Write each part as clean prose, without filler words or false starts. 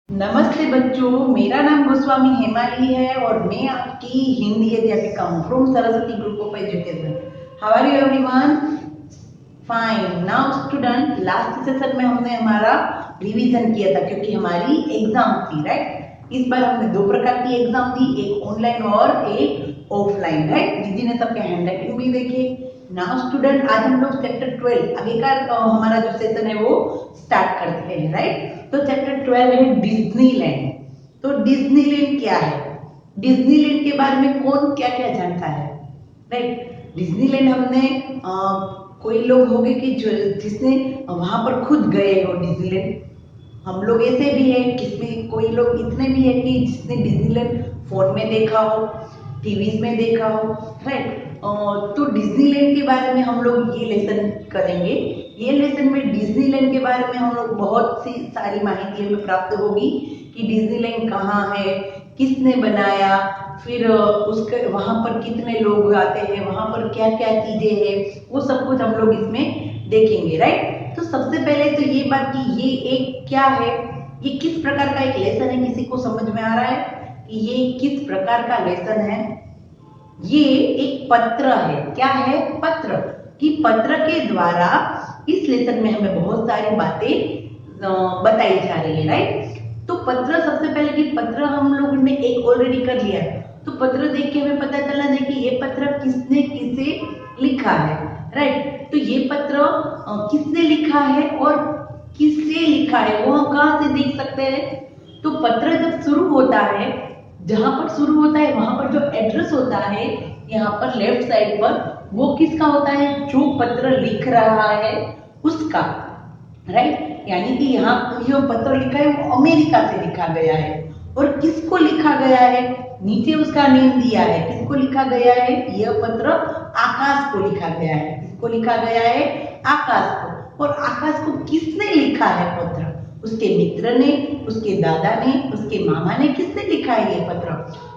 नमस्ते बच्चों, मेरा नाम गोस्वामी हेमाली है और मैं आपकी हिंदी अध्यापिका हूँ from Saraswati group of education. How are you everyone? Fine. Now student, last session में हमने हमारा रिवीजन किया था क्योंकि हमारी एग्जाम थी, राइट। इस बार हमने दो प्रकार की एग्जाम दी, एक ऑनलाइन और एक ऑफलाइन, राइट। दीदी ने सबके हैंडराइटिंग भी देखे। नाउ स्टूडेंट, आज हम लोग चैप्टर 12 आगे का हमारा जो सेशन है वो स्टार्ट करते हैं, राइट। तो चैप्टर 12 है डिज्नीलैंड। तो डिज्नीलैंड क्या है, डिज्नीलैंड के बारे में कौन क्या क्या जानता है, राइट। डिज्नीलैंड हमने कोई लोग होंगे कि जिसने वहां पर खुद गए हो डिज्नीलैंड। हम लोग ऐसे भी है, किसमें कोई लोग इतने भी है कि जिसने डिज्नीलैंड फोन में देखा हो, टीवी में देखा हो, राइट। तो डिज्नीलैंड के बारे में हम लोग ये लेसन करेंगे। ये लेसन में डिज्नीलैंड के बारे में हम लोग बहुत सी सारी माहिती हमें प्राप्त होगी कि डिज्नीलैंड कहाँ है, किसने बनाया, फिर उसके वहां पर कितने लोग आते हैं, वहां पर क्या क्या चीजें हैं, वो सब कुछ हम लोग इसमें देखेंगे, राइट। तो सबसे पहले तो ये बात कि ये एक क्या है, ये किस प्रकार का एक लेसन है, किसी को समझ में आ रहा है कि ये किस प्रकार का लेसन है? ये एक पत्र है। क्या है? पत्र। कि पत्र के द्वारा इस लेसन में हमें बहुत सारी बातें बताई जा रही है, राइट। तो पत्र, सबसे पहले कि पत्र हम लोग ने एक ऑलरेडी कर लिया, तो पत्र देख के हमें पता चला है कि ये पत्र किसने किसे लिखा है, राइट। तो ये पत्र किसने लिखा है और किससे लिखा है वो हम कहाँ से देख सकते हैं? तो पत्र जब शुरू होता है, जहां पर शुरू होता है वहां पर जो एड्रेस होता है, यहाँ पर लेफ्ट साइड पर, वो किसका होता है? जो पत्र लिख रहा है उसका, राइट। यानी कि यहाँ जो पत्र लिखा है वो अमेरिका से लिखा गया है। और किसको लिखा गया है? नीचे उसका नेम दिया है, किसको लिखा गया है? यह पत्र आकाश को लिखा गया है। किसको लिखा गया है? आकाश को। और आकाश को किसने लिखा है पत्र? उसके मित्र ने, उसके दादा ने, उसके मामा ने, किसने लिखा है ये पत्र?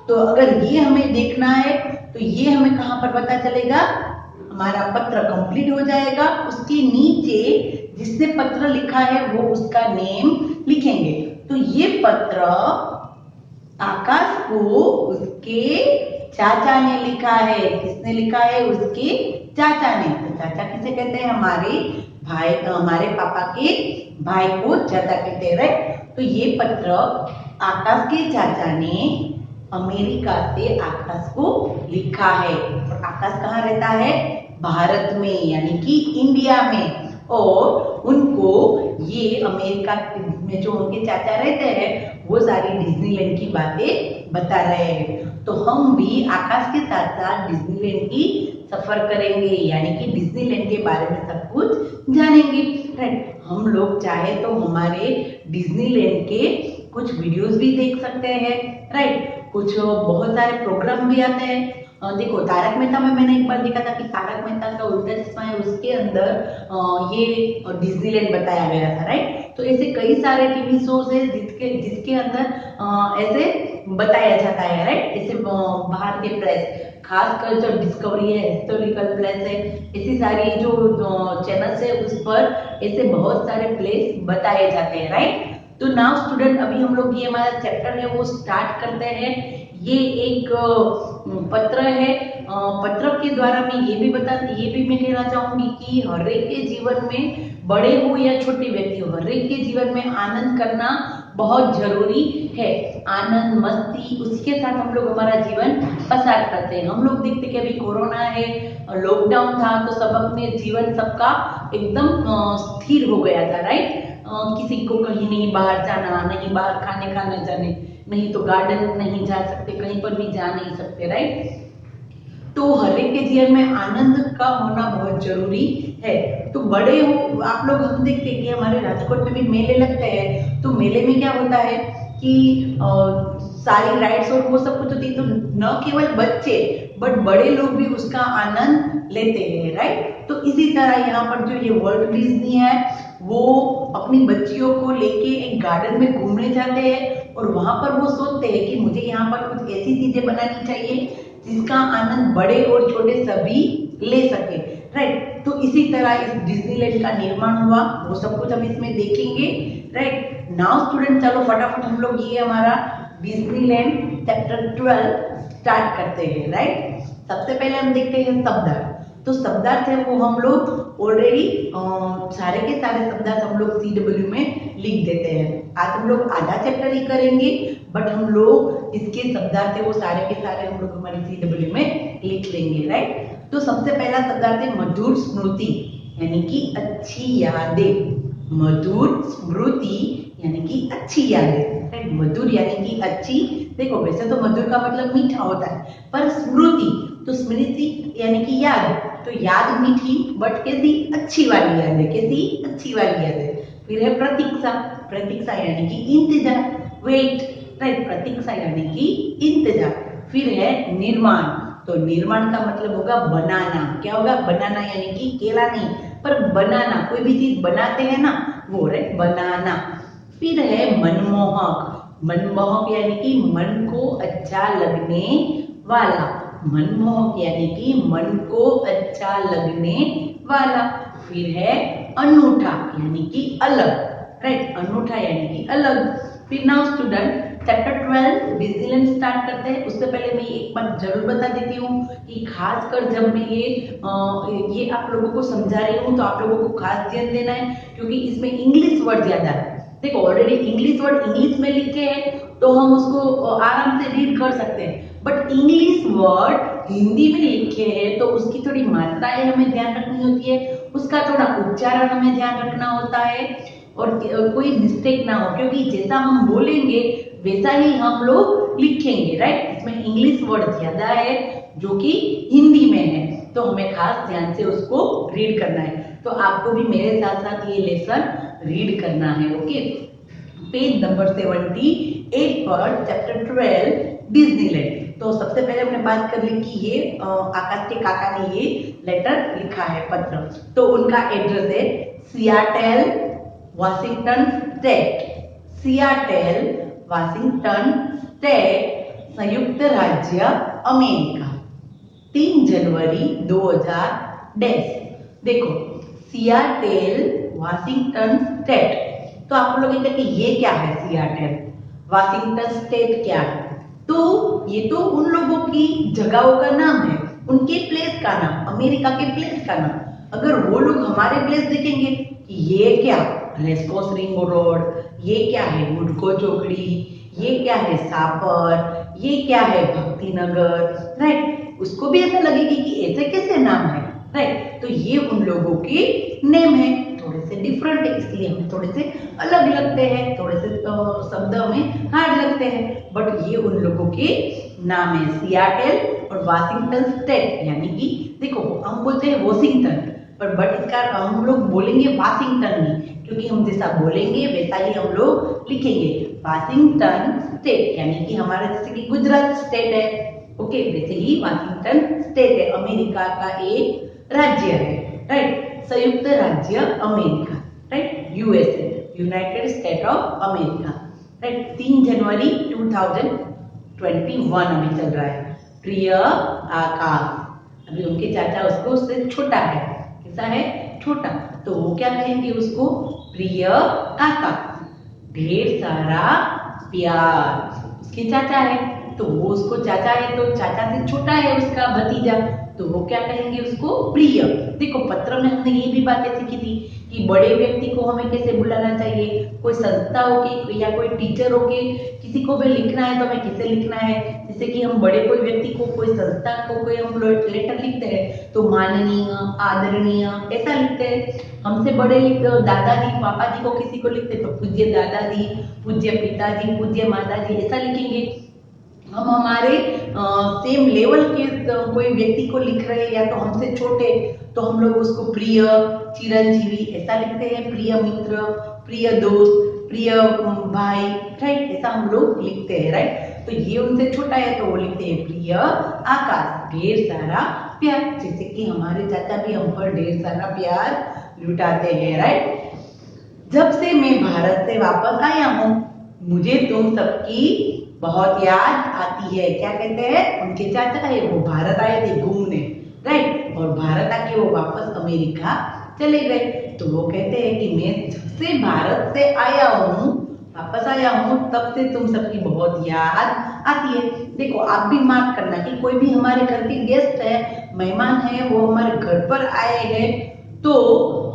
तो अगर ये हमें देखना है तो ये हमें कहाँ पर पता चलेगा? हमारा पत्र कंप्लीट हो जाएगा, उसके नीचे जिसने पत्र लिखा है वो उसका नेम लिखेंगे। तो ये पत्र आकाश को उसके चाचा ने लिखा है। किसने लिखा है? उसके चाचा ने। तो चाचा किसे कहते हैं? हमारे भाई, हमारे पापा के भाई को चाचा कहते हैं, राइट। तो ये पत्र आकाश के चाचा ने अमेरिका से आकाश को लिखा है। और आकाश कहाँ रहता है? भारत में, यानी कि इंडिया में। और उनको ये अमेरिका में जो उनके चाचा रहते हैं वो सारी डिज्नीलैंड की बातें बता रहे हैं। तो हम भी आकाश के साथ साथ डिज्नीलैंड की सफर करेंगे, यानी कि डिज्नीलैंड के बारे में सब कुछ जानेंगे, राइट। हम लोग चाहे तो हमारे डिज्नीलैंड के कुछ वीडियोस भी देख सकते हैं, राइट। कुछ बहुत सारे प्रोग्राम भी आते हैं। देखो, तारक मेहता में मैंने एक बार देखा था कि तारक मेहता का उल्टा चश्मा है, उसके अंदर ये डिज्नीलैंड बताया गया था, राइट। तो ऐसे कई सारे टीवी शोज है जिसके जिसके अंदर ऐसे बताया जाता है, राइट। ऐसे बाहर के प्लेस, खासकर जो डिस्कवरी है, हिस्टोरिकल प्लेस है, ऐसी सारी जो चैनल्स है उस पर ऐसे बहुत सारे प्लेस बताए जाते हैं, राइट। तो नाउ स्टूडेंट, अभी हम लोग ये हमारा चैप्टर है वो स्टार्ट करते हैं। ये एक पत्र है। पत्र के द्वारा मैं ये भी मैं कहना चाहूंगी कि हर एक के जीवन में, बड़े हो या छोटे व्यक्ति हो, हर एक के जीवन में आनंद करना बहुत जरूरी है। आनंद, मस्ती, उसके साथ हम लोग हमारा जीवन पसार करते हैं। हम लोग देखते कि अभी कोरोना है, लॉकडाउन था, तो सब अपने जीवन सबका एकदम स्थिर हो गया था, राइट। किसी को कहीं नहीं बाहर जाना, नहीं बाहर खाने जाने, नहीं तो गार्डन नहीं जा सकते, कहीं पर भी जा नहीं सकते, राइट। तो हर एक के जीवन में आनंद का होना बहुत जरूरी है। तो बड़े हो आप लोग, हम देखते हैं कि हमारे राजकोट में भी मेले लगते हैं। तो मेले में क्या होता है कि सारी राइड्स और वो सब कुछ होती है। तो न केवल बच्चे बट बड़े लोग भी उसका आनंद लेते हैं, राइट। तो इसी तरह यहाँ पर जो ये वर्ल्ड डिज्नी है वो अपनी बच्चियों को लेके एक गार्डन में घूमने जाते हैं और वहां पर वो सोचते हैं कि मुझे यहाँ पर कुछ ऐसी चीजें बनानी चाहिए जिसका आनंद बड़े और छोटे सभी ले सके, राइट। तो इसी तरह इस डिज्नीलैंड का निर्माण हुआ, वो सब कुछ हम इसमें देखेंगे। राइट, नाउ स्टूडेंट चलो फटाफट हम लोग ये हमारा डिज्नीलैंड चैप्टर 12 स्टार्ट करते हैं। राइट, सबसे पहले हम देखते हैं शब्दार्थ। तो शब्दार्थ है वो हम लोग ऑलरेडी सारे के सारे शब्दार्थ हम लोग CW में लिख देते हैं। आज हम लोग आधा चैप्टर ही करेंगे, बट हम लोग इसके शब्दार्थ है वो सारे के सारे हम लोग हमारी CW में लिख लेंगे। राइट, तो सबसे पहला शब्दार्थ है मधुर स्मृति, यानी कि अच्छी यादें। मधुर स्मृति यानी कि अच्छी यादें। राइट, मधुर यानी कि अच्छी। देखो वैसे तो मधुर का मतलब मीठा होता है, पर स्मृति तो स्मृति यानी कि याद, तो याद मीठी बट कैसी अच्छी वाली याद है, कैसी अच्छी वाली याद है। फिर है प्रतीक्षा, प्रतीक्षा यानी कि इंतजार, वेट। राइट, प्रतीक्षा यानी कि इंतजार। फिर है निर्माण, तो निर्माण का मतलब होगा बनाना। क्या होगा? बनाना, यानी कि केला नहीं पर बनाना, कोई भी चीज बनाते हैं ना वो, राइट, बनाना। फिर है मनमोहक, मनमोहक यानी कि मन को अच्छा लगने वाला। मनमोहक यानी कि मन को अच्छा लगने वाला। फिर है अनूठा यानी कि अलग। राइट, अनूठा यानी कि अलग। फिर now student chapter 12 Disneyland start करते हैं। उससे पहले मैं एक बात जरूर बता देती हूँ कि खासकर जब मैं ये आप लोगों को समझा रही हूँ तो आप लोगों को खास ध्यान देना है, क्योंकि इसमें इंग्लिश वर्ड ज्यादा है। देखो ऑलरेडी इंग्लिश वर्ड इंग्लिश में लिखे हैं तो हम उसको आराम से रीड कर सकते हैं, बट इंग्लिश वर्ड हिंदी में लिखे हैं तो उसकी थोड़ी मात्राएं हमें ध्यान रखनी होती है, उसका थोड़ा उच्चारण हमें ध्यान रखना होता है और कोई मिस्टेक ना हो, क्योंकि जैसा हम बोलेंगे वैसा ही हम लोग लिखेंगे। राइट, इसमें इंग्लिश वर्ड ज्यादा है जो कि हिंदी में है, तो हमें खास ध्यान से उसको रीड करना है। तो आपको भी मेरे साथ साथ ये लेसन रीड करना है। ओके, पेज नंबर 78 पर चैप्टर 12 डिज्नीलैंड। तो सबसे पहले हमने बात कर ली कि ये आकाश के काका ने ये लेटर लिखा है, पत्र। तो उनका एड्रेस है Seattle, Washington state. Seattle, Washington state, संयुक्त राज्य अमेरिका। 3 जनवरी 2000। देखो सियाटल, वाशिंगटन स्टेट, तो आप लोग कहते हैं कि ये क्या है? सियाटल, वाशिंगटन स्टेट क्या है? तो ये तो उन लोगों की जगहों का नाम है, उनके प्लेस का नाम, अमेरिका के प्लेस का नाम। अगर वो लोग हमारे प्लेस देखेंगे कि ये क्या रेसकोर्स रिंग रोड, ये क्या है वुडको चौकड़ी, ये क्या है सापर, ये क्या है भक्ति नगर, राइट, उसको भी ऐसा लगेगी कि ऐसे कैसे नाम है। राइट, तो ये उन लोगों के नेम है, थोड़े से डिफरेंट है, इसलिए हमें थोड़े से अलग लगते हैं, थोड़े से शब्द में हार्ड लगते हैं, बट ये उन लोगों के नाम है सियाटल और वाशिंगटन स्टेट। यानी कि देखो हम बोलते हैं वॉशिंगटन, पर बट इसका हम लोग बोलेंगे वाशिंगटन नहीं, क्योंकि हम जैसा बोलेंगे वैसा ही हम लोग लिखेंगे। वाशिंगटन स्टेट यानी कि हमारा जैसे कि गुजरात स्टेट है, ओके, वैसे ही वाशिंगटन स्टेट है, अमेरिका का एक राज्य है। राइट, संयुक्त राज्य America, right, USA, United state of America. Right, 3 जनवरी 2021 अभी चल रहा है। प्रिय आकाश, अभी उनके चाचा उसको उससे छोटा है, कैसा है? छोटा, तो वो क्या कहेंगे उसको? प्रिय आकाश, ढेर सारा प्यार। उसके चाचा है तो वो उसको चाचा है तो चाचा से छोटा है उसका भतीजा, तो वो क्या कहेंगे उसको? प्रिय। देखो पत्र में हमने ये भी बातें सीखी थी कि बड़े व्यक्ति को हमें कैसे बुलाना चाहिए, कोई संस्था हो के या कोई टीचर हो के किसी को भी लिखना है तो हमें किसे लिखना है। जैसे कि हम बड़े कोई व्यक्ति को, कोई संस्था को कोई हम लेटर लिखते हैं तो माननीय, आदरणीय ऐसा लिखते हैं। हमसे बड़े दादाजी पापा जी को किसी को लिखते तो पूज्य दादाजी, पूज्य पिताजी, पूज्य माताजी ऐसा लिखेंगे। हम हमारे सेम लेवल के कोई व्यक्ति को लिख रहे हैं या तो हमसे छोटे तो हम लोग उसको प्रिय, चिरंजीवी ऐसा लिखते हैं, प्रिय मित्र, प्रिय दोस्त, प्रिय भाई, राइट, ऐसा हम लोग लिखते हैं। राइट, तो ये उनसे छोटा है तो वो लिखते हैं प्रिय आकाश, ढेर सारा प्यार। जैसे कि हमारे चाचा भी हम पर ढेर सारा प्यार लुटाते हैं। राइट, जब से मैं भारत से वापस आया हूँ मुझे तुम सबकी बहुत याद आती है। क्या कहते हैं? उनके चाचा है वो भारत आए थे घूमने, राइट, और भारत आके वो वापस अमेरिका चले गए। तो वो कहते हैं कि मैं जब से भारत से आया हूँ, वापस आया हूँ, तब से तुम सबकी बहुत याद आती है। देखो आप भी मार्क करना कि कोई भी हमारे घर के गेस्ट है, मेहमान है, वो हमारे घर पर आए हैं, तो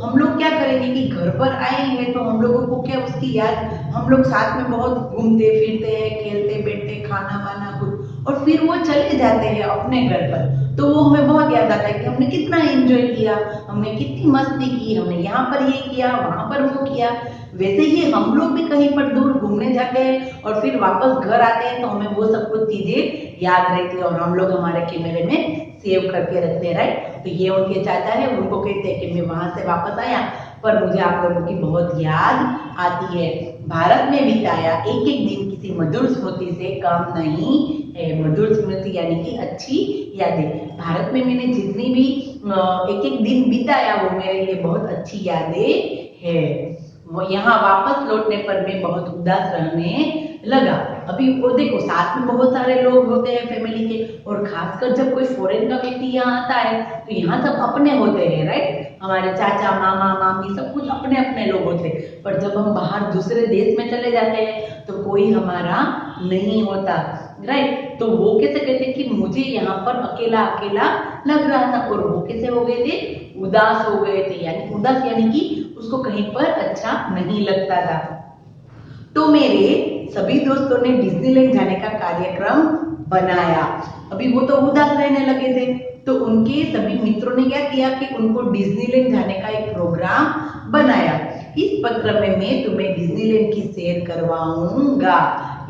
हम लोग क्या करेंगे कि घर पर आए हैं तो हम लोगों को क्या उसकी याद, हम लोग साथ में बहुत घूमते फिरते हैं, खेलते बैठते, खाना वाना कुछ, और फिर वो चले जाते हैं अपने घर पर, तो वो हमें बहुत याद आता है कि हमने कितना एंजॉय किया, हमने कितनी मस्ती की, हमने यहाँ पर ये किया, वहां पर वो किया। वैसे ही हम लोग भी कहीं पर दूर घूमने जाते हैं और फिर वापस घर आते हैं तो हमें वो सब कुछ चीजें याद रहती है और हम लोग हमारे कैमरे में सेव करके रखते हैं, राइट। तो ये उनके चाचा है, उनको कहते हैं कि मैं वहां से वापस आया पर मुझे आप लोगों की बहुत याद आती है। भारत में बिताया एक एक दिन किसी मधुर स्मृति से कम नहीं है। मधुर स्मृति यानी कि अच्छी यादें। भारत में मैंने जितनी भी एक एक दिन बिताया वो मेरे लिए बहुत अच्छी यादें है। वो यहाँ वापस लौटने पर मैं बहुत उदास रहने लगा। अभी वो देखो साथ में बहुत सारे लोग होते हैं फैमिली के, और खासकर जब कोई फॉरेन का व्यक्ति यहाँ आता है तो यहाँ सब अपने होते हैं, राइट। हमारे चाचा मामा मामी सब कुछ अपने अपने लोग होते हैं, पर जब हम बाहर दूसरे देश में चले जाते हैं तो कोई हमारा नहीं होता, राइट। तो वो कैसे कहते हैं कि मुझे यहाँ पर अकेला अकेला लग रहा था, और वो कैसे हो गए थे, उदास हो गए थे। यानी उदास यानी कि उसको कहीं पर अच्छा नहीं लगता था। तो मेरे सभी दोस्तों ने डिज्नीलैंड जाने का कार्यक्रम बनाया। अभी वो तो उदास रहने लगे थे, तो उनके सभी मित्रों ने क्या किया कि उनको डिज्नीलैंड जाने का एक प्रोग्राम बनाया। इस पत्र में मैं तुम्हें डिज्नीलैंड की सैर करवाऊंगा।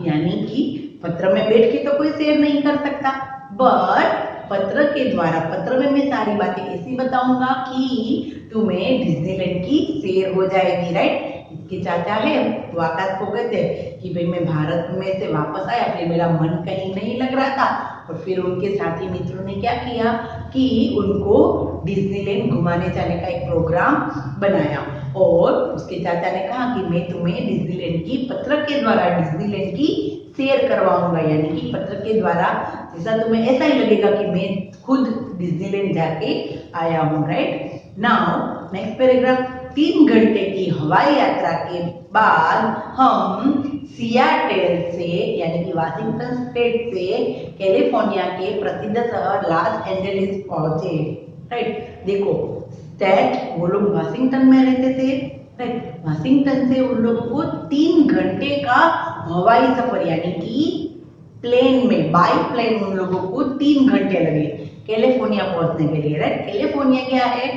यानी कि पत्र में बैठ के तो कोई सैर नहीं कर सकता, बट पत्र के द्वारा, पत्र में मैं सारी बातें ऐसी बताऊंगा कि तुम्हें डिज्नीलैंड की सैर हो जाएगी, राइट। इसके चाचा है वो आकाश को कहते हैं कि भाई मैं भारत में से वापस आया, फिर मेरा मन कहीं नहीं लग रहा था, और फिर उनके साथी मित्रों ने क्या किया कि उनको डिज्नीलैंड घुमाने जाने का एक प्रोग्राम बनाया। और उसके चाचा ने कहा कि मैं तुम्हें डिज्नीलैंड की पत्र के द्वारा डिज्नीलैंड की सैर करवाऊंगा। यानी कि पत्र के द्वारा जैसा तुम्हें ऐसा ही लगेगा कि मैं खुद डिज्नीलैंड जाके आया हूँ, राइट। Now next paragraph. 3 घंटे की हवाई यात्रा के बाद हम सियाटल से यानी कि वाशिंगटन स्टेट से कैलिफोर्निया के प्रसिद्ध शहर लॉस एंजलिस पहुंचे, राइट। देखो स्टेट वो लोग वाशिंगटन में रहते थे, राइट। वाशिंगटन से उन लोगों को 3 घंटे का हवाई सफर यानी कि प्लेन में, बाई प्लेन उन लोगों को 3 घंटे लगे कैलिफोर्निया पहुंचने के लिए, राइट। कैलिफोर्निया क्या है,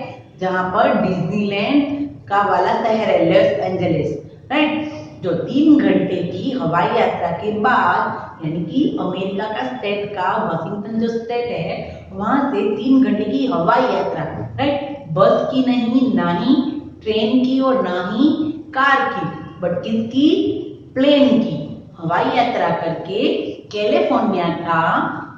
जहां पर डिज्नीलैंड का वाला शहर है लॉस एंजलिस, राइट। जो 3 घंटे की हवाई यात्रा के बाद यानी कि अमेरिका का स्टेट का वाशिंगटन जो स्टेट है वहां से 3 घंटे की हवाई यात्रा, राइट। बस की नहीं, ना ही ट्रेन की और ना ही कार की, बट किसकी, प्लेन की हवाई यात्रा करके कैलिफोर्निया का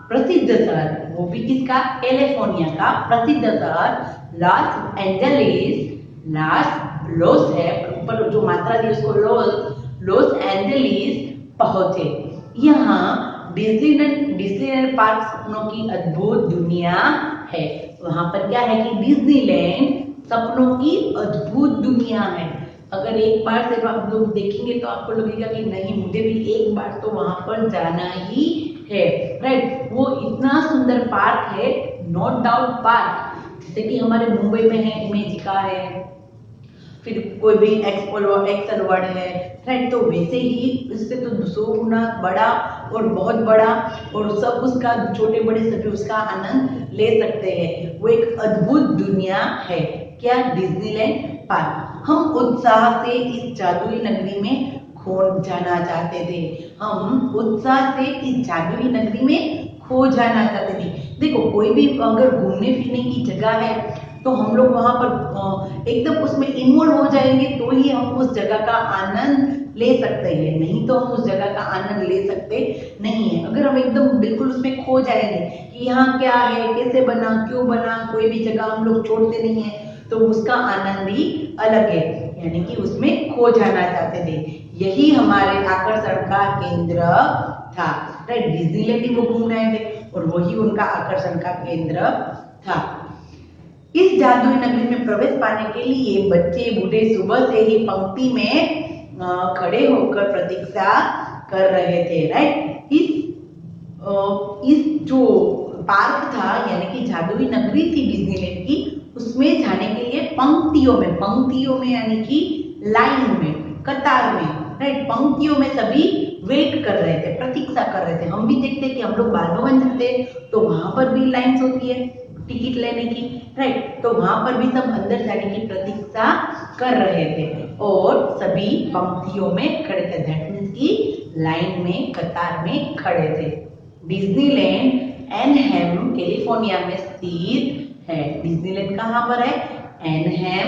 प्रसिद्ध शहर, वो भी किसका, कैलिफोर्निया का प्रसिद्ध शहर लॉस एंजलिस, लॉस है ऊपर जो मात्रा दी उसको लॉस एंजलिस पहुंचे। यहाँ डिज्नीलैंड पार्क सपनों की अद्भुत दुनिया है। वहां पर क्या है कि डिज्नीलैंड सपनों की अद्भुत दुनिया है। अगर एक बार सिर्फ आप लोग देखेंगे तो आपको लगेगा कि नहीं मुझे भी एक बार तो वहां पर जाना ही है, राइट। वो इतना सुंदर पार्क है, नो डाउट पार्क, जैसे कि हमारे मुंबई में है इमेजिका है, फिर कोई भी एक्सेल वर्ड है, राइट। तो वैसे ही इससे तो 100 गुना बड़ा और बहुत बड़ा, और सब उसका छोटे बड़े सभी उसका आनंद ले सकते हैं। वो एक अद्भुत दुनिया है, क्या, डिज्नीलैंड पार्क। हम उत्साह से इस जादुई नगरी में खो जाना चाहते थे, हम उत्साह से इस जादुई नगरी में खो जाना चाहते थे। देखो कोई भी अगर घूमने फिरने की जगह है तो हम लोग वहां पर एकदम उसमें इन्वॉल्व हो जाएंगे तो ही हम उस जगह का आनंद ले सकते हैं, नहीं तो हम उस जगह का आनंद ले सकते नहीं है। अगर हम एकदम बिल्कुल उसमें खो जाएंगे कि यहाँ क्या है, कैसे बना, क्यों बना, कोई भी जगह हम लोग छोड़ते नहीं है, तो उसका आनंद ही अलग है, यानी कि उसमें खो जाना चाहते थे। यही हमारे आकर्षण का केंद्र था, राइट। डिज्नीलैंड ही वो घूम रहे थे और वही उनका आकर्षण का केंद्र था। इस जादुई नगरी में प्रवेश पाने के लिए बच्चे बूढ़े सुबह से ही पंक्ति में खड़े होकर प्रतीक्षा कर रहे थे, राइट। इस जो पार्क था यानी कि जादुई नगरी थी डिज्नीलैंड की, उसमें जाने के लिए पंक्तियों में यानी कि लाइन में, कतार में, राइट, पंक्तियों में सभी वेट कर रहे थे, प्रतीक्षा कर रहे थे। हम भी देखते हैं कि हम लोग बाल भवन जाते हैं तो वहां पर भी लाइन्स होती है टिकट लेने की, राइट। तो वहां पर भी सब अंदर जाने की प्रतीक्षा कर रहे थे और सभी पंक्तियों में खड़े थे, दैट मीन्स की लाइन में, कतार में खड़े थे। डिज्नीलैंड एनहेम कैलिफोर्निया में स्थित है। डिज्नीलैंड कहाँ पर है? एनहेम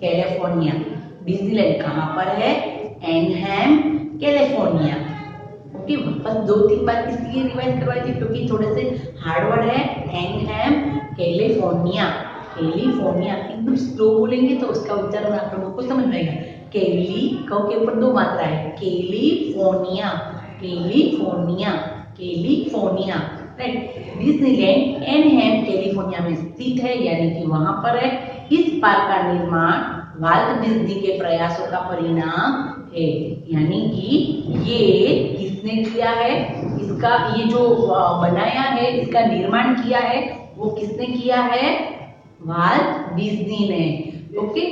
कैलिफोर्निया। डिज्नीलैंड कहाँ पर है? एनहेम कैलिफोर्निया। ओके, वापस 2-3 बार इसलिए रिवाइज करवाई थी क्योंकि थोड़े से हार्ड वर्ड है। एनहेम कैलिफोर्निया, कैलिफोर्निया एकदम स्लो बोलेंगे तो उसका उच्चारण आप लोगों को समझ में आएगा। कैली के ऊपर 2 मात्रा है, California, California, California, right. Disneyland Anaheim California में स्थित है यानी कि वहां पर है। इस पार्क का निर्माण वाल्ट डिज्नी के प्रयासों का परिणाम है, यानी कि ये किसने किया है? इसका ये जो बनाया है, इसका निर्माण किया है, वो किसने किया है? वाल्ट डिज्नी ने। ओके,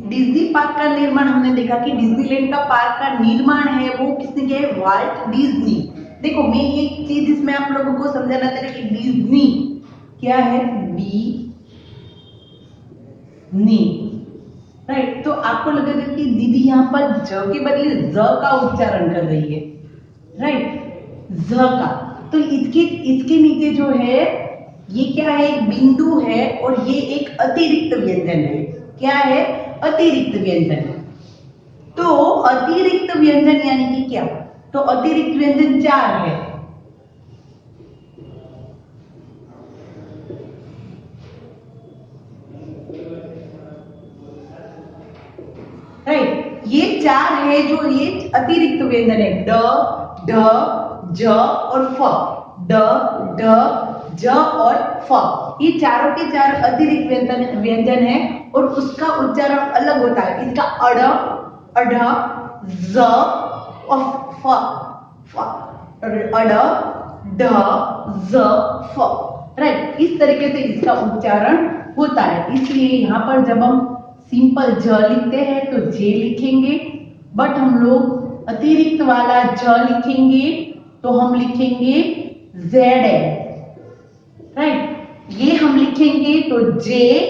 डिज्नी पार्क का निर्माण हमने देखा कि डिज्नीलैंड का पार्क का निर्माण है वो किसने किया है? Walt Disney. देखो मैं ये चीज इसमें आप लोगों को समझाना चाह रही कि डिज्नी क्या है? D right. तो आपको लगेगा कि दीदी यहाँ पर ज के बदले ज का उच्चारण कर रही है, राइट, ज का। तो इसके नीचे जो है ये क्या है? एक बिंदु है और ये एक अतिरिक्त व्यंजन है। क्या है? अतिरिक्त व्यंजन। तो अतिरिक्त व्यंजन यानी कि क्या? तो अतिरिक्त व्यंजन 4 है। राइट, ये 4 है जो ये अतिरिक्त व्यंजन है। ड, ढ, ज और फ। ड, ढ, ज और फ, ये चारों के 4 अतिरिक्त व्यंजन है और उसका उच्चारण अलग होता है। इसका अड़, अढ़, ज और फ, अड़, ढ, ज, फ, राइट। इस तरीके से इसका उच्चारण होता है। इसलिए यहाँ पर जब हम सिंपल ज लिखते हैं तो जे लिखेंगे, बट हम लोग अतिरिक्त वाला ज लिखेंगे तो हम लिखेंगे जेड, राइट। ये हम लिखेंगे तो जे,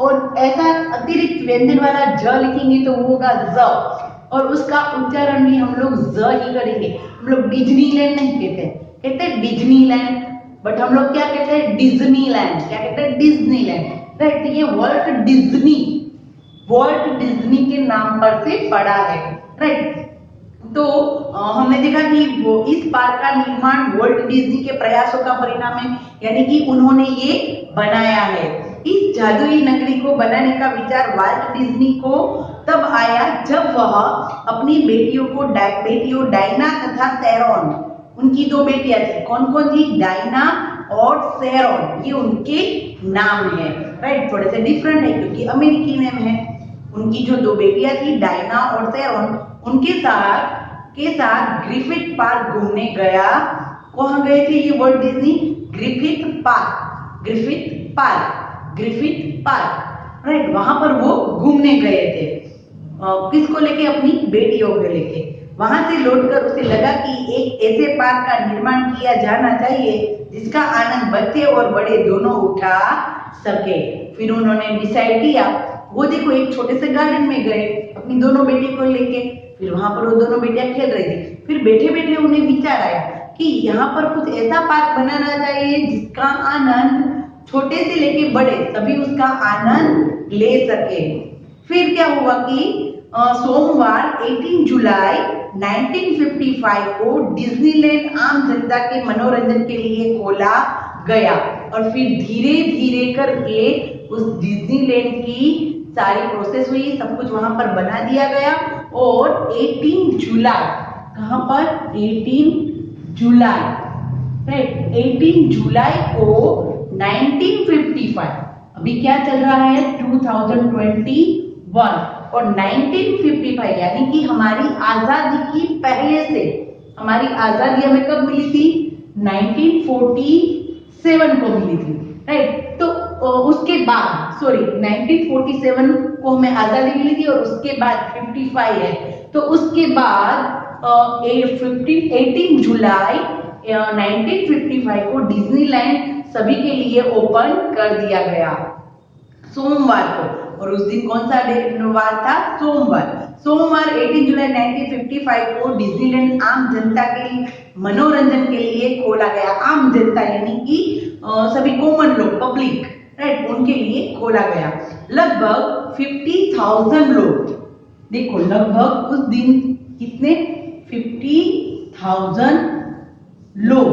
और ऐसा अतिरिक्त व्यंजन वाला ज लिखेंगे तो वो होगा ज, और उसका उच्चारण भी हम लोग ज ही करेंगे। हम लोग डिज्नीलैंड नहीं कहते, कहते हैं डिज्नीलैंड, बट हम लोग क्या कहते हैं? डिज्नीलैंड। क्या कहते हैं? Disneyland, right. ये वॉल्ट डिज्नी के नाम पर से पड़ा है, राइट। तो हमने देखा कि वो इस पार्क का निर्माण वॉल्ट डिज्नी के प्रयासों का परिणाम है, यानी कि उन्होंने ये बनाया है। इस जादुई नगरी को बनाने का विचार वॉल्ट डिज्नी को तब आया जब वह अपनी बेटियों डायना तथा शेरोन, उनकी 2 बेटियां थी। कौन कौन थी? डायना और शेरोन, ये उनके नाम है, राइट। थोड़े से डिफरेंट है क्योंकि अमेरिकी नेम है। उनकी जो 2 बेटियां थी डायना और शेरोन, उनके साथ ग्रिफिथ पार्क घूमने गया। कहाँ गए थे ये Walt Disney? Griffith park, right. वहां पर वो घूमने गए थे। किसको लेके? अपनी बेटियों को लेके। वहां से लौटकर उसे लगा कि एक ऐसे पार्क का निर्माण किया जाना चाहिए जिसका आनंद बच्चे और बड़े दोनों उठा सके। फिर उन्होंने डिसाइड किया, वो देखो एक छोटे से गार्डन में गए अपनी दोनों बेटियों को लेके। फिर वहां पर वो दोनों बेटियां खेल रही थी। फिर बैठे बैठे उन्हें विचार आया कि यहाँ पर कुछ ऐसा पार्क बनाना चाहिए जिसका आनंद छोटे से लेके बड़े सभी उसका आनंद ले सके। फिर क्या हुआ कि सोमवार 18 जुलाई 1955 को डिज्नीलैंड आम जनता के मनोरंजन के लिए खोला गया और फिर धीरे धीरे करके उस डिज्नीलैंड की सारी प्रोसेस हुई, सब कुछ वहां पर बना दिया गया। और 18 जुलाई, कहां पर? 18 जुलाई, राइट। 18 जुलाई को 1955, अभी क्या चल रहा है 2021 और 1955 यानी कि हमारी आजादी की पहले से, हमारी आजादी हमें कब मिली थी 1947 को मिली थी, राइट। तो उसके बाद 1947 को हमें आजादी मिली थी और उसके बाद 55 है, तो उसके बाद 18 जुलाई 1955 को डिज्नीलैंड सभी के लिए ओपन कर दिया गया, सोमवार को। और उस दिन कौन सा वार था, सोमवार 18 जुलाई 1955 को डिज्नीलैंड आम जनता के लिए, मनोरंजन के लिए खोला गया। आम जनता यानी कि सभी कॉमन लोग, पब्लिक, राइट, उनके लिए खोला गया। लगभग 50,000 लोग, देखो लगभग उस दिन कितने 50,000 लोग,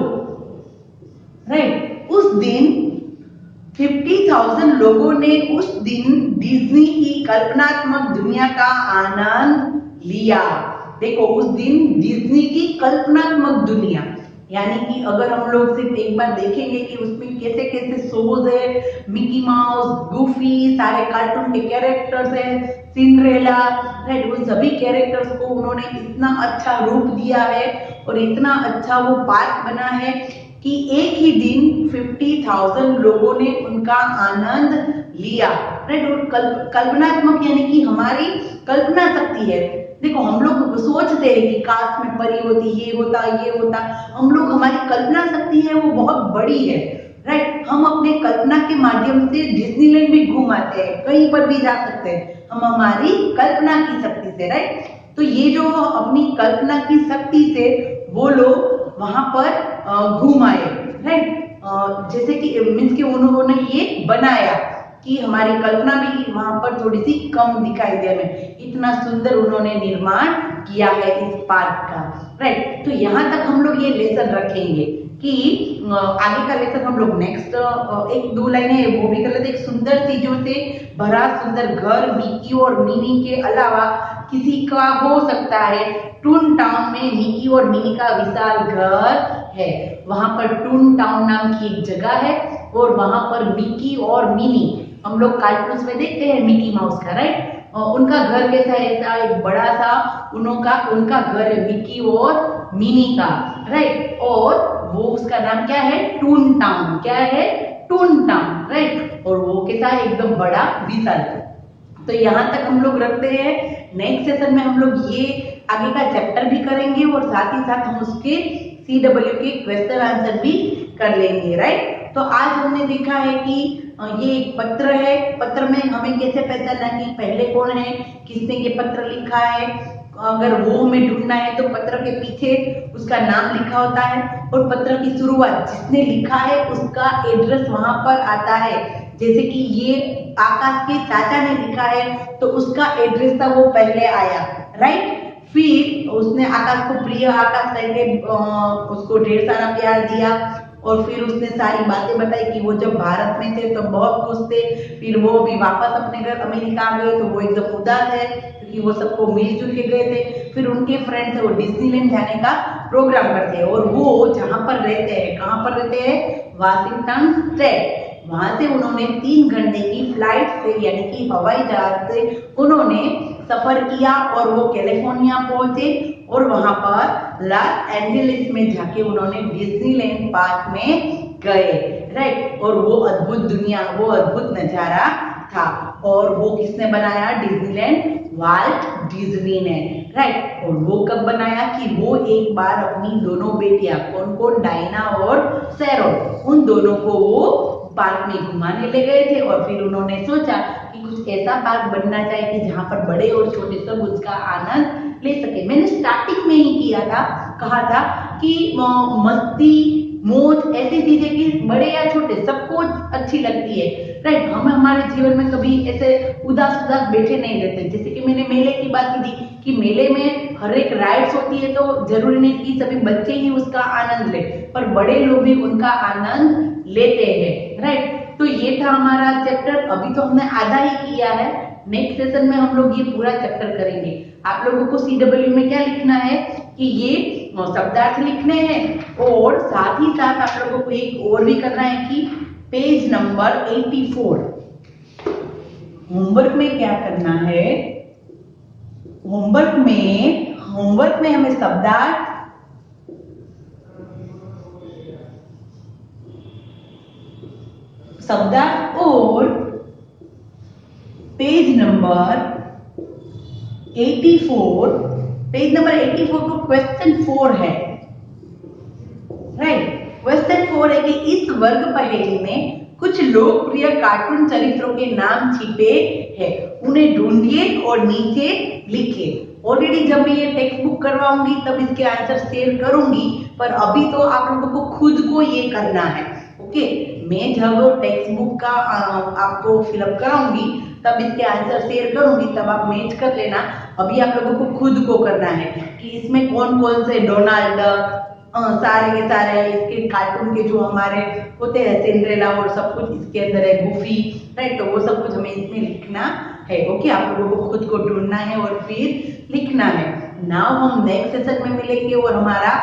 राइट। उस दिन 50,000 लोगों ने उस दिन डिज्नी की कल्पनात्मक दुनिया का आनंद लिया। देखो उस दिन डिज्नी की कल्पनात्मक दुनिया, यानी कि अगर हम लोग सिर्फ एक बार देखेंगे कि उसमें कैसे कैसे शोज है, मिकी माउस, गुफी, सारे कार्टून के कैरेक्टर्स है, सिंड्रेला, राइट, उन सभी कैरेक्टर्स को उन्होंने इतना अच्छा रूप दिया है और इतना अच्छा वो पार्क बना है कि एक ही दिन 50,000 लोगों ने उनका आनंद लिया, राइट। और कल्पनात्मक यानी कि हमारी कल्पना शक्ति है। देखो हम लोग सोचते हैं कि काश में परी होती, ये होता, ये होता, हम लोग, हमारी कल्पना शक्ति है वो बहुत बड़ी है, राइट। हम अपने कल्पना के माध्यम से डिज्नीलैंड भी घूम आते हैं, कहीं पर भी जा सकते हैं हम हमारी कल्पना की शक्ति से, राइट। तो ये जो अपनी कल्पना की शक्ति से वो लोग वहां पर घूम आए, राइट। जैसे कि मीन्स कि उन्होंने ये बनाया कि हमारी कल्पना भी वहां पर थोड़ी सी कम दिखाई दे हमें, इतना सुंदर उन्होंने निर्माण किया है इस पार्क का, राइट। तो यहाँ तक हम लोग ये लेसन रखेंगे कि आगे का लेसन हम लोग नेक्स्ट एक दो लाइनें वो भी कर लेते। एक सुंदर चीजों से भरा सुंदर घर मिकी और मिनी के अलावा किसी का हो सकता है। टून टाउन में मिकी और मिनी का विशाल घर है, वहां पर टून टाउन नाम की एक जगह है और वहां पर मिकी और मिनी, हम लोग कार्टून्स में देखते हैं मिकी माउस का, राइट, उनका घर कैसा है, ऐसा एक बड़ा सा उनका घर है मिकी और मिनी का, राइट। और वो उसका नाम क्या है, टून टाउन, क्या है, टून टाउन, राइट। और वो कैसा है, एकदम बड़ा विशाल। तो यहाँ तक हम लोग रखते हैं। नेक्स्ट सेशन में हम लोग ये आगे का चैप्टर भी करेंगे और साथ ही साथ हम उसके CW के क्वेश्चन आंसर भी कर लेंगे, राइट। तो आज हमने देखा है कि ये एक पत्र है, पत्र में हमें कैसे पहचानना कि पहले कौन है, किसने ये पत्र लिखा है। अगर वो हमें ढूंढना है तो पत्र के पीछे उसका नाम लिखा होता है और पत्र की शुरुआत जिसने लिखा है उसका एड्रेस वहां पर आता है। जैसे कि ये आकाश के चाचा ने लिखा है तो उसका एड्रेस था वो पहले आया, राइट। फिर उसने आकाश को प्रिय आकाश करके उसको ढेर सारा प्यार दिया और फिर उसने सारी बातें बताई कि वो जब भारत में थे तो बहुत खुश थे, फिर वो भी वापस अपने घर अमेरिका आ गए तो वो एकदम उदास है क्योंकि वो सबको मिलजुल के गए थे। फिर उनके फ्रेंड थे वो डिज्नीलैंड जाने का प्रोग्राम करते हैं और वो जहां पर रहते हैं, कहां पर रहते हैं, वाशिंगटन स्टेट। वहां से उन्होंने 3 घंटे की फ्लाइट से यानी कि हवाई जहाज से उन्होंने सफर किया और वो कैलिफोर्निया पहुंचे और वहां पर लॉस एंजलिस में जाके उन्होंने डिज्नीलैंड पार्क में गए, राइट। और वो अद्भुत दुनिया, वो अद्भुत नजारा था और वो किसने बनाया, डिज्नीलैंड, वाल्ट डिज्नी ने, राइट। और वो कब बनाया कि वो एक बार अपनी दोनों बेटियां, कौन कौन, डायना और सैरोन, उन दोनों को वो पार्क में घुमाने ले गए थे और फिर उन्होंने सोचा कि कुछ ऐसा पार्क बनना चाहिए कि जहां पर बड़े और छोटे सब उसका आनंद ले सके। मैंने स्टार्टिंग में ही किया था, कहा था कि मस्ती मौज ऐसी चीजें कि बड़े या छोटे सबको अच्छी लगती है, राइट। हम हमारे जीवन में कभी ऐसे उदास उदास बैठे नहीं रहते। जैसे कि मैंने मेले की बात की थी कि मेले में हर एक राइड्स होती है तो जरूरी नहीं कि सभी बच्चे ही उसका आनंद ले, पर बड़े लोग भी उनका आनंद लेते हैं, राइट। तो ये था हमारा चैप्टर, अभी तो हमने आधा ही किया है। नेक्स्ट सेशन में हम लोग ये पूरा चैप्टर करेंगे। आप लोगों को CW में क्या लिखना है कि ये शब्दार्थ लिखने हैं और साथ ही साथ आप लोगों को एक और भी करना है कि पेज नंबर 84 होमवर्क में क्या करना है, होमवर्क में हमें शब्दार्थ और पेज नंबर 84 को क्वेश्चन 4 है, राइट। क्वेश्चन 4 है कि इस वर्ग पहेली में कुछ लोकप्रिय कार्टून चरित्रों के नाम छिपे हैं, उन्हें ढूंढिए और नीचे लिखिए। ऑलरेडी जब मैं ये टेक्स्ट बुक करवाऊंगी तब इसके आंसर शेयर करूंगी, पर अभी तो आप लोगों को खुद को ये करना है, ओके। मैं जब टेक्स्ट बुक का आपको फिलअप कराऊंगी तब इसके आंसर शेयर करूंगी, तब आप मैच कर लेना। अभी आप लोगों को खुद को करना है कि इसमें कौन कौन से डोनाल्ड डक, सारे के सारे इसके कार्टून के जो हमारे होते हैं सिंड्रेला और सब कुछ इसके अंदर है, गुफी, राइट। तो वो सब कुछ हमें इसमें लिखना है, ओके। आप लोगों को खुद को ढूंढना है और फिर लिखना है। नाउ हम नेक्स्ट सेशन में मिलेंगे और हमारा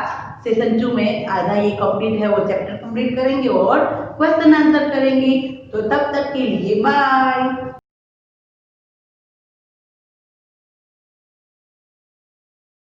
सेशन 2 में आधा ये कंप्लीट है, वो चैप्टर कंप्लीट करेंगे और क्वेश्चन आंसर करेंगे। तो तब तक के लिए बाय।